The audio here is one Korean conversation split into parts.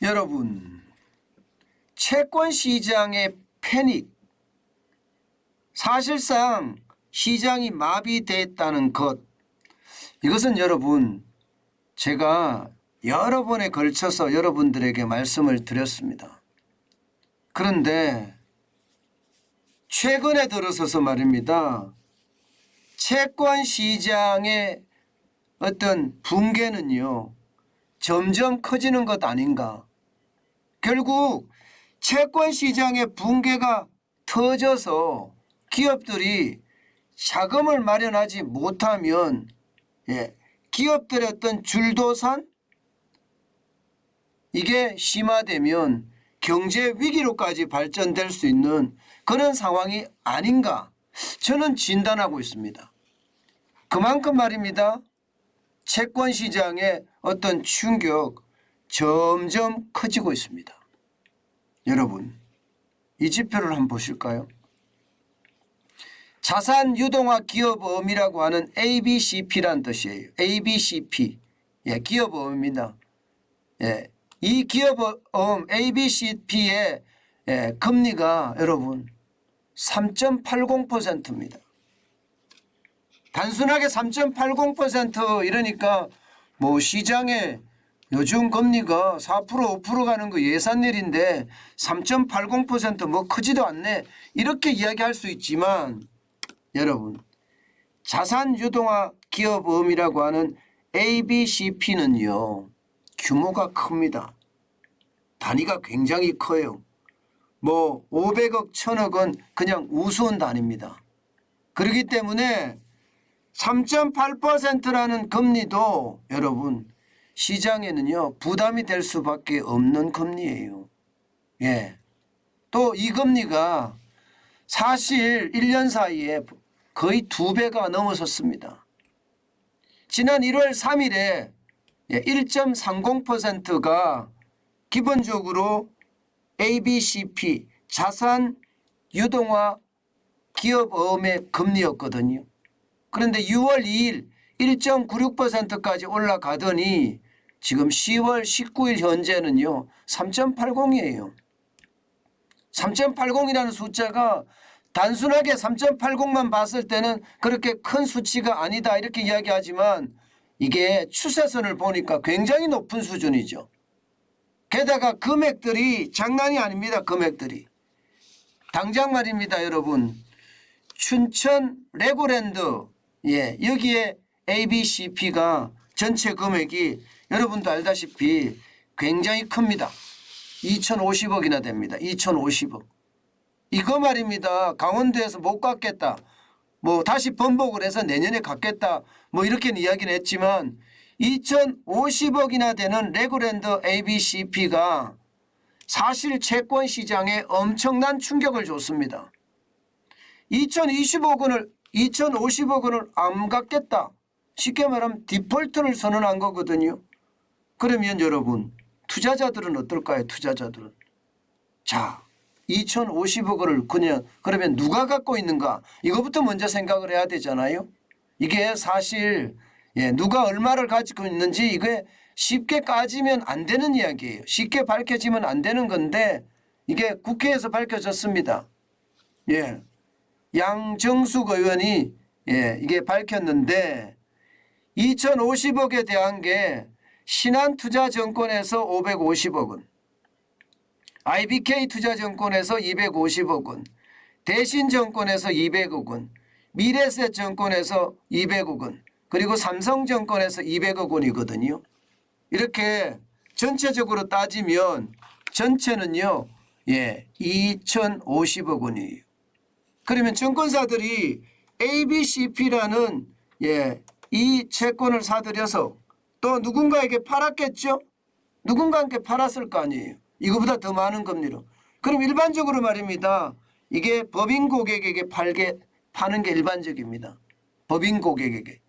여러분, 채권 시장의 패닉, 사실상 시장이 마비됐다는 것, 이것은 여러분 제가 여러 번에 걸쳐서 여러분들에게 말씀을 드렸습니다. 그런데 최근에 들어서서 말입니다. 채권 시장의 어떤 붕괴는요, 점점 커지는 것 아닌가. 결국 채권 시장의 붕괴가 터져서 기업들이 자금을 마련하지 못하면 기업들의 어떤 줄도산, 이게 심화되면 경제 위기로까지 발전될 수 있는 그런 상황이 아닌가, 저는 진단하고 있습니다. 그만큼 말입니다. 채권 시장의 어떤 충격 점점 커지고 있습니다. 여러분, 이 지표를 한번 보실까요? 자산 유동화 기업어음이라고 하는 ABCP란 뜻이에요. ABCP. 기업어음입니다. 이 기업어음 ABCP의 금리가 여러분 3.80%입니다. 단순하게 3.80% 이러니까 뭐 시장에 요즘 금리가 4% 5% 가는 거 예산일인데 3.80% 뭐 크지도 않네, 이렇게 이야기할 수 있지만 여러분, 자산 유동화 기업어음이라고 하는 ABCP는요 규모가 큽니다. 단위가 굉장히 커요. 뭐 500억 1000억은 그냥 우스운 단위입니다. 그렇기 때문에 3.8%라는 금리도 여러분 시장에는요 부담이 될 수밖에 없는 금리예요. 또 이 금리가 사실 1년 사이에 거의 2배가 넘어섰습니다. 지난 1월 3일에 1.30%가 기본적으로 ABCP 자산 유동화 기업어음의 금리였거든요. 그런데 6월 2일 1.96%까지 올라가더니 지금 10월 19일 현재는요 3.80이에요. 3.80이라는 숫자가 단순하게 3.80만 봤을 때는 그렇게 큰 수치가 아니다 이렇게 이야기하지만 이게 추세선을 보니까 굉장히 높은 수준이죠. 게다가 금액들이 장난이 아닙니다. 금액들이. 당장 말입니다. 여러분, 춘천 레고랜드 여기에 ABCP가 전체 금액이 여러분도 알다시피 굉장히 큽니다. 2,050억이나 됩니다. 2,050억. 이거 말입니다. 강원도에서 못 갖겠다, 뭐 다시 번복을 해서 내년에 갖겠다, 뭐 이렇게 이야기는 했지만 2,050억이나 되는 레고랜드 ABCP가 사실 채권 시장에 엄청난 충격을 줬습니다. 2,050억 원을 안 갚겠다, 쉽게 말하면 디폴트를 선언한 거거든요. 그러면 여러분 투자자들은 어떨까요? 투자자들은 자 2,050억 원을 그러면 누가 갖고 있는가, 이거부터 먼저 생각을 해야 되잖아요. 이게 사실 누가 얼마를 가지고 있는지 이게 쉽게 까지면 안 되는 이야기예요. 쉽게 밝혀지면 안 되는 건데 이게 국회에서 밝혀졌습니다. 양정숙 의원이 이게 밝혔는데 2,050억에 대한 게 신한투자증권에서 550억 원, IBK투자증권에서 250억 원, 대신증권에서 200억 원, 미래에셋증권에서 200억 원, 그리고 삼성증권에서 200억 원이거든요. 이렇게 전체적으로 따지면 전체는요 2,050억 원이에요. 그러면 증권사들이 ABCP라는 이 채권을 사들여서 또 누군가에게 팔았겠죠. 누군가에게 팔았을 거 아니에요. 이거보다 더 많은 금리로. 그럼 일반적으로 말입니다. 이게 법인 고객에게 파는 게 일반적입니다. 법인 고객에게.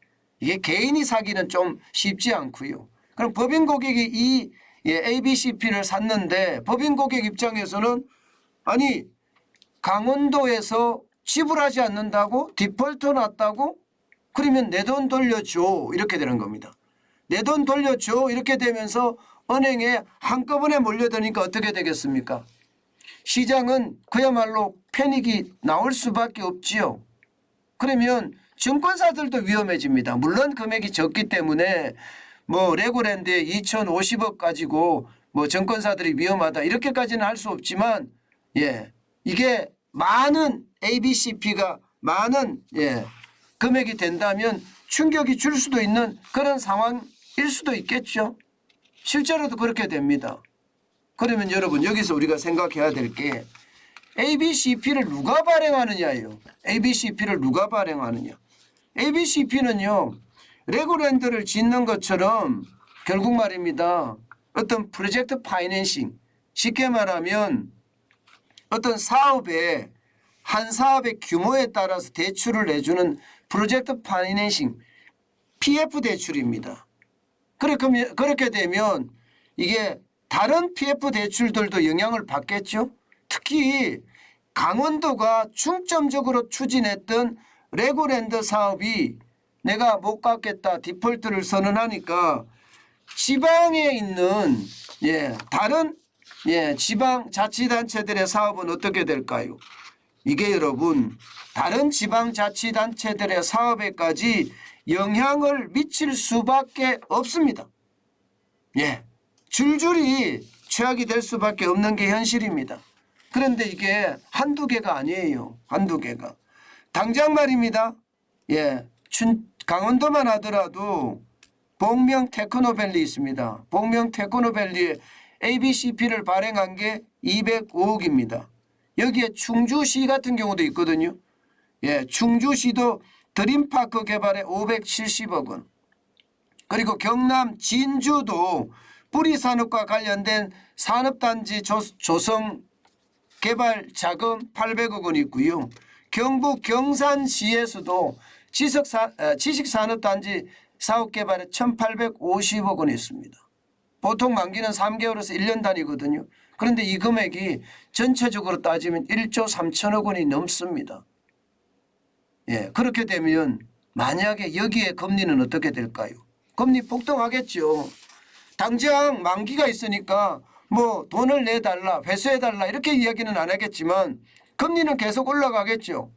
이게 개인이 사기는 좀 쉽지 않고요. 그럼 법인 고객이 이 ABCP를 샀는데 법인 고객 입장에서는 아니 강원도에서 지불하지 않는다고? 디폴트 났다고? 그러면 내 돈 돌려줘 이렇게 되는 겁니다. 내 돈 돌려줘 이렇게 되면서 은행에 한꺼번에 몰려드니까 어떻게 되겠습니까? 시장은 그야말로 패닉이 나올 수밖에 없지요. 그러면 증권사들도 위험해집니다. 물론 금액이 적기 때문에 뭐 레고랜드에 2,050억 가지고 뭐 증권사들이 위험하다 이렇게까지는 할 수 없지만 이게 많은 ABCP가 많은 금액이 된다면 충격이 줄 수도 있는 그런 상황일 수도 있겠죠. 실제로도 그렇게 됩니다. 그러면 여러분 여기서 우리가 생각해야 될 게 ABCP를 누가 발행하느냐예요. ABCP를 누가 발행하느냐. ABCP는요. 레고랜드를 짓는 것처럼 결국 말입니다. 어떤 프로젝트 파이낸싱 쉽게 말하면 어떤 사업의 한 사업의 규모에 따라서 대출을 내주는 프로젝트 파이낸싱 PF 대출입니다. 그렇게 되면 이게 다른 PF 대출들도 영향을 받겠죠. 특히 강원도가 중점적으로 추진했던 레고랜드 사업이 내가 못 갚겠다 디폴트를 선언하니까 지방에 있는 다른 지방자치단체들의 사업은 어떻게 될까요? 이게 여러분 다른 지방자치단체들의 사업에까지 영향을 미칠 수밖에 없습니다. 줄줄이 최악이 될 수밖에 없는 게 현실입니다. 그런데 이게 한두 개가 아니에요. 한두 개가. 당장 말입니다. 강원도만 하더라도 복명 테크노밸리 있습니다. 복명 테크노밸리에 ABCP를 발행한 게 205억입니다. 여기에 충주시 같은 경우도 있거든요. 충주시도 드림파크 개발에 570억 원. 그리고 경남 진주도 뿌리산업과 관련된 산업단지 조성 개발 자금 800억 원이 있고요. 경북 경산시에서도 지식산업단지 사업개발에 1,850억 원이 있습니다. 보통 만기는 3개월에서 1년 단위거든요. 그런데 이 금액이 전체적으로 따지면 1조 3천억 원이 넘습니다. 그렇게 되면 만약에 여기에 금리는 어떻게 될까요? 금리 폭등하겠죠. 당장 만기가 있으니까 뭐 돈을 내달라 회수해달라 이렇게 이야기는 안 하겠지만 금리는 계속 올라가겠죠.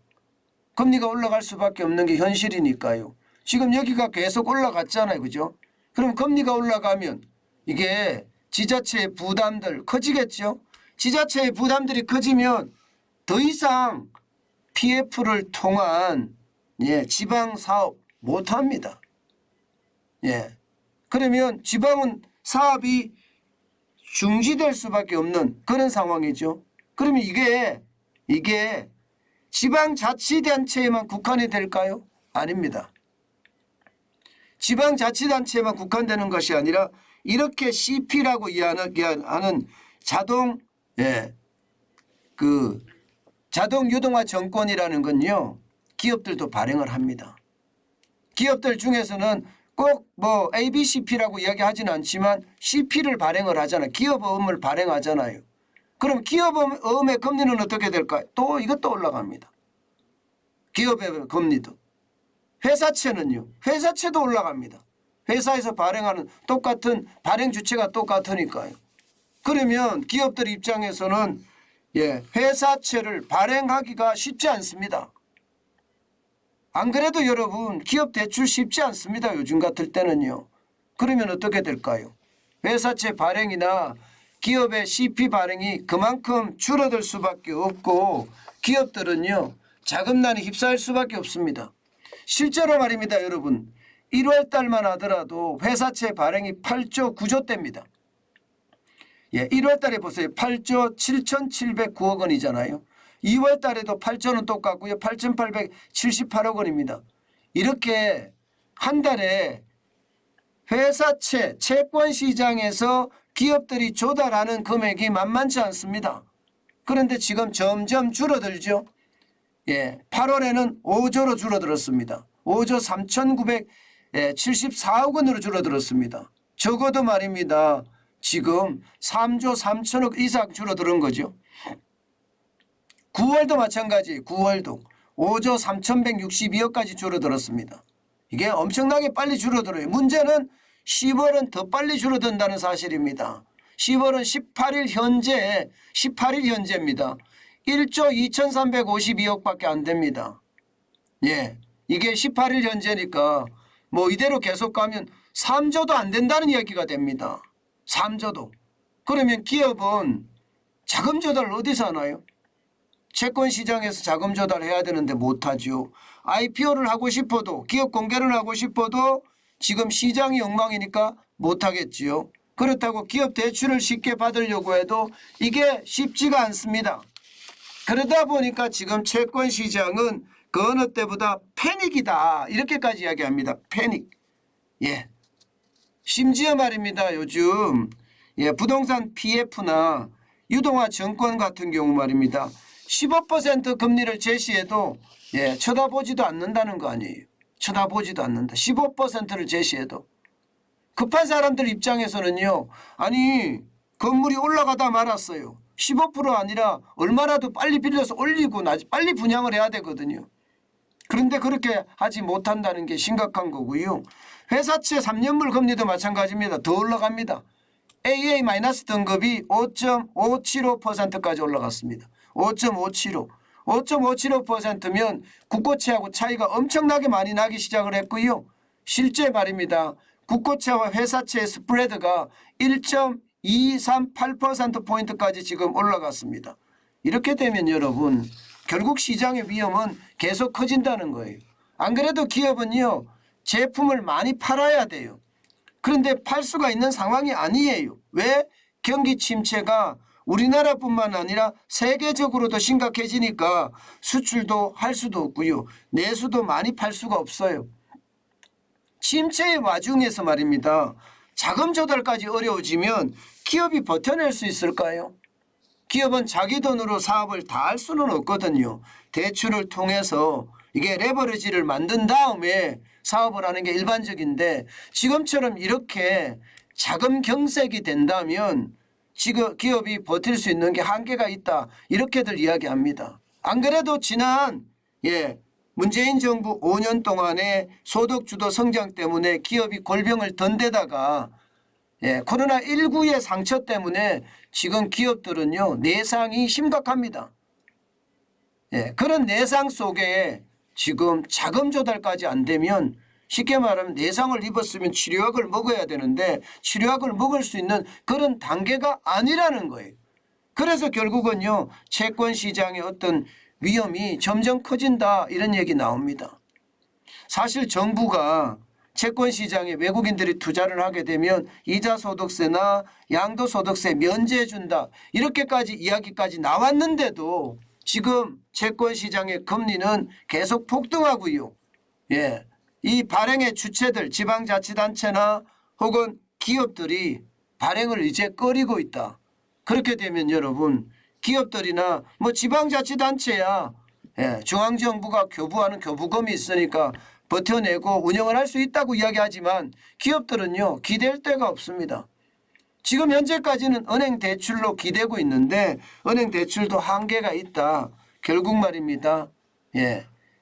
금리가 올라갈 수밖에 없는 게 현실이니까요. 지금 여기가 계속 올라갔잖아요. 그죠? 그럼 금리가 올라가면 이게 지자체의 부담들 커지겠죠. 지자체의 부담들이 커지면 더 이상 PF를 통한 지방사업 못합니다. 그러면 지방은 사업이 중지될 수밖에 없는 그런 상황이죠. 그러면 이게 지방자치단체에만 국한이 될까요? 아닙니다. 지방자치단체에만 국한되는 것이 아니라 이렇게 CP라고 이해하는 자동 유동화 정권이라는 건요. 기업들도 발행을 합니다. 기업들 중에서는 꼭 뭐 ABCP라고 이야기하지는 않지만 CP를 발행을 하잖아요. 기업어음을 발행하잖아요. 그럼 기업어음의 금리는 어떻게 될까요? 또 이것도 올라갑니다. 기업의 금리도. 회사채는요. 회사채도 올라갑니다. 회사에서 발행하는 똑같은 발행 주체가 똑같으니까요. 그러면 기업들 입장에서는 회사채를 발행하기가 쉽지 않습니다. 안 그래도 여러분 기업 대출 쉽지 않습니다. 요즘 같을 때는요. 그러면 어떻게 될까요? 회사채 발행이나 기업의 CP 발행이 그만큼 줄어들 수밖에 없고 기업들은요. 자금난에 휩싸일 수밖에 없습니다. 실제로 말입니다. 여러분 1월 달만 하더라도 회사채 발행이 8조 9조대입니다. 1월 달에 보세요. 8조 7,709억 원이잖아요. 2월 달에도 8조는 똑같고요. 8,878억 원입니다. 이렇게 한 달에 회사채 채권시장에서 기업들이 조달하는 금액이 만만치 않습니다. 그런데 지금 점점 줄어들죠. 8월에는 5조로 줄어들었습니다. 5조 3,974억 원으로 줄어들었습니다. 적어도 말입니다. 지금 3조 3천억 이상 줄어드는 거죠. 9월도 마찬가지. 9월도 5조 3,162억까지 줄어들었습니다. 이게 엄청나게 빨리 줄어들어요. 문제는 10월은 더 빨리 줄어든다는 사실입니다. 10월은 18일 현재입니다. 1조 2352억밖에 안 됩니다. 예, 이게 18일 현재니까 뭐 이대로 계속 가면 3조도 안 된다는 이야기가 됩니다. 3조도. 그러면 기업은 자금 조달을 어디서 하나요? 채권 시장에서 자금 조달해야 되는데 못하죠. IPO를 하고 싶어도, 기업 공개를 하고 싶어도 지금 시장이 엉망이니까 못하겠지요. 그렇다고 기업 대출을 쉽게 받으려고 해도 이게 쉽지가 않습니다. 그러다 보니까 지금 채권 시장은 그 어느 때보다 패닉이다, 이렇게까지 이야기합니다. 패닉. 예. 심지어 말입니다. 요즘 부동산 PF나 유동화 증권 같은 경우 말입니다. 15% 금리를 제시해도 쳐다보지도 않는다는 거 아니에요. 쳐다보지도 않는다. 15%를 제시해도. 급한 사람들 입장에서는요. 아니 건물이 올라가다 말았어요. 15% 아니라 얼마라도 빨리 빌려서 올리고 빨리 분양을 해야 되거든요. 그런데 그렇게 하지 못한다는 게 심각한 거고요. 회사채 3년물 금리도 마찬가지입니다. 더 올라갑니다. AA- 등급이 5.575%까지 올라갔습니다. 5.575. 5.575%면 국고채하고 차이가 엄청나게 많이 나기 시작을 했고요. 실제 말입니다. 국고채와 회사채의 스프레드가 1.238%포인트까지 지금 올라갔습니다. 이렇게 되면 여러분 결국 시장의 위험은 계속 커진다는 거예요. 안 그래도 기업은요. 제품을 많이 팔아야 돼요. 그런데 팔 수가 있는 상황이 아니에요. 왜? 경기 침체가 우리나라뿐만 아니라 세계적으로도 심각해지니까 수출도 할 수도 없고요. 내수도 많이 팔 수가 없어요. 침체의 와중에서 말입니다. 자금 조달까지 어려워지면 기업이 버텨낼 수 있을까요? 기업은 자기 돈으로 사업을 다 할 수는 없거든요. 대출을 통해서 이게 레버리지를 만든 다음에 사업을 하는 게 일반적인데 지금처럼 이렇게 자금 경색이 된다면 지금 기업이 버틸 수 있는 게 한계가 있다. 이렇게들 이야기합니다. 안 그래도 지난 문재인 정부 5년 동안의 소득주도 성장 때문에 기업이 골병을 던 데다가 코로나19의 상처 때문에 지금 기업들은요 내상이 심각합니다. 그런 내상 속에 지금 자금 조달까지 안 되면 쉽게 말하면 내상을 입었으면 치료약을 먹어야 되는데 치료약을 먹을 수 있는 그런 단계가 아니라는 거예요. 그래서 결국은요 채권 시장의 어떤 위험이 점점 커진다 이런 얘기 나옵니다. 사실 정부가 채권 시장에 외국인들이 투자를 하게 되면 이자소득세나 양도소득세 면제해 준다 이렇게까지 이야기까지 나왔는데도 지금 채권 시장의 금리는 계속 폭등하고요. 이 발행의 주체들 지방자치단체나 혹은 기업들이 발행을 이제 꺼리고 있다. 그렇게 되면 여러분 기업들이나 뭐 지방자치단체야 중앙정부가 교부하는 교부금이 있으니까 버텨내고 운영을 할 수 있다고 이야기하지만 기업들은요 기댈 데가 없습니다. 지금 현재까지는 은행 대출로 기대고 있는데 은행 대출도 한계가 있다. 결국 말입니다.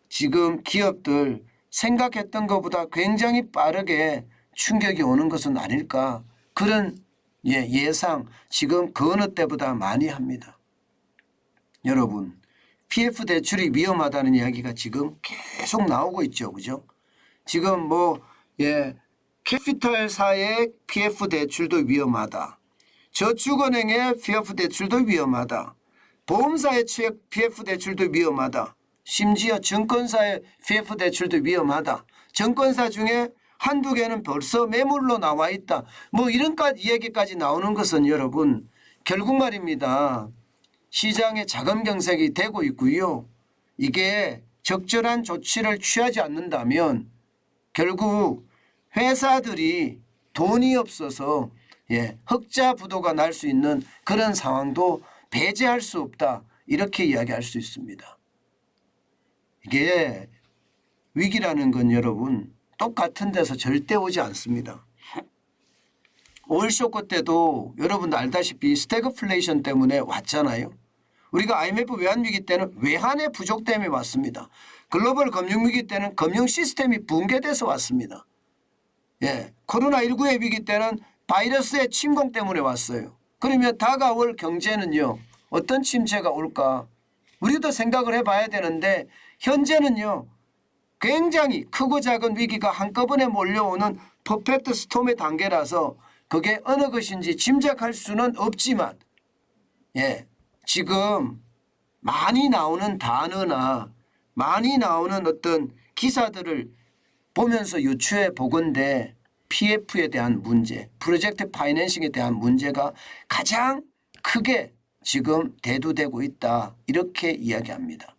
지금 기업들 생각했던 것보다 굉장히 빠르게 충격이 오는 것은 아닐까. 그런 예상 지금 그 어느 때보다 많이 합니다. 여러분 PF 대출이 위험하다는 이야기가 지금 계속 나오고 있죠. 그죠? 지금 캐피탈사의 PF 대출도 위험하다. 저축은행의 PF 대출도 위험하다. 보험사의 PF 대출도 위험하다. 심지어 증권사의 PF 대출도 위험하다. 증권사 중에 한두 개는 벌써 매물로 나와 있다. 뭐 이런 얘기까지 나오는 것은 여러분 결국 말입니다. 시장에 자금 경색이 되고 있고요. 이게 적절한 조치를 취하지 않는다면 결국 회사들이 돈이 없어서 흑자 부도가 날 수 있는 그런 상황도 배제할 수 없다. 이렇게 이야기할 수 있습니다. 이게 위기라는 건 여러분 똑같은 데서 절대 오지 않습니다. 오일 쇼크 때도 여러분도 알다시피 스태그플레이션 때문에 왔잖아요. 우리가 IMF 외환위기 때는 외환의 부족 때문에 왔습니다. 글로벌 금융위기 때는 금융 시스템이 붕괴돼서 왔습니다. 예, 코로나19의 위기 때는 바이러스의 침공 때문에 왔어요. 그러면 다가올 경제는요. 어떤 침체가 올까? 우리도 생각을 해봐야 되는데 현재는요. 굉장히 크고 작은 위기가 한꺼번에 몰려오는 퍼펙트 스톰의 단계라서 그게 어느 것인지 짐작할 수는 없지만 예, 지금 많이 나오는 단어나 많이 나오는 어떤 기사들을 보면서 유추해 보건대 PF에 대한 문제, 프로젝트 파이낸싱에 대한 문제가 가장 크게 지금 대두되고 있다. 이렇게 이야기합니다.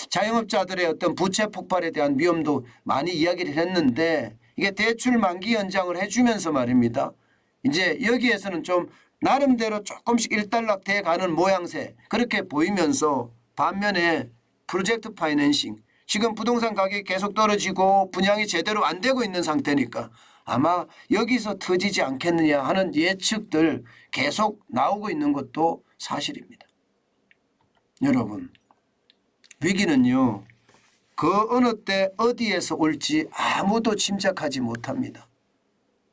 자영업자들의 어떤 부채 폭발에 대한 위험도 많이 이야기를 했는데 이게 대출 만기 연장을 해주면서 말입니다. 이제 여기에서는 좀 나름대로 조금씩 일단락돼 가는 모양새 그렇게 보이면서 반면에 프로젝트 파이낸싱 지금 부동산 가격이 계속 떨어지고 분양이 제대로 안 되고 있는 상태니까 아마 여기서 터지지 않겠느냐 하는 예측들 계속 나오고 있는 것도 사실입니다. 여러분 위기는요. 그 어느 때 어디에서 올지 아무도 짐작하지 못합니다.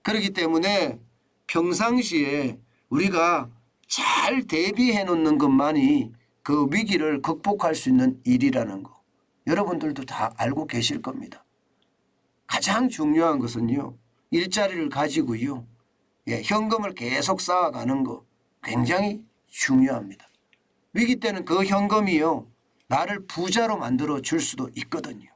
그렇기 때문에 평상시에 우리가 잘 대비해 놓는 것만이 그 위기를 극복할 수 있는 일이라는 거 여러분들도 다 알고 계실 겁니다. 가장 중요한 것은요. 일자리를 가지고요. 예, 현금을 계속 쌓아가는 거 굉장히 중요합니다. 위기 때는 그 현금이요. 나를 부자로 만들어 줄 수도 있거든요.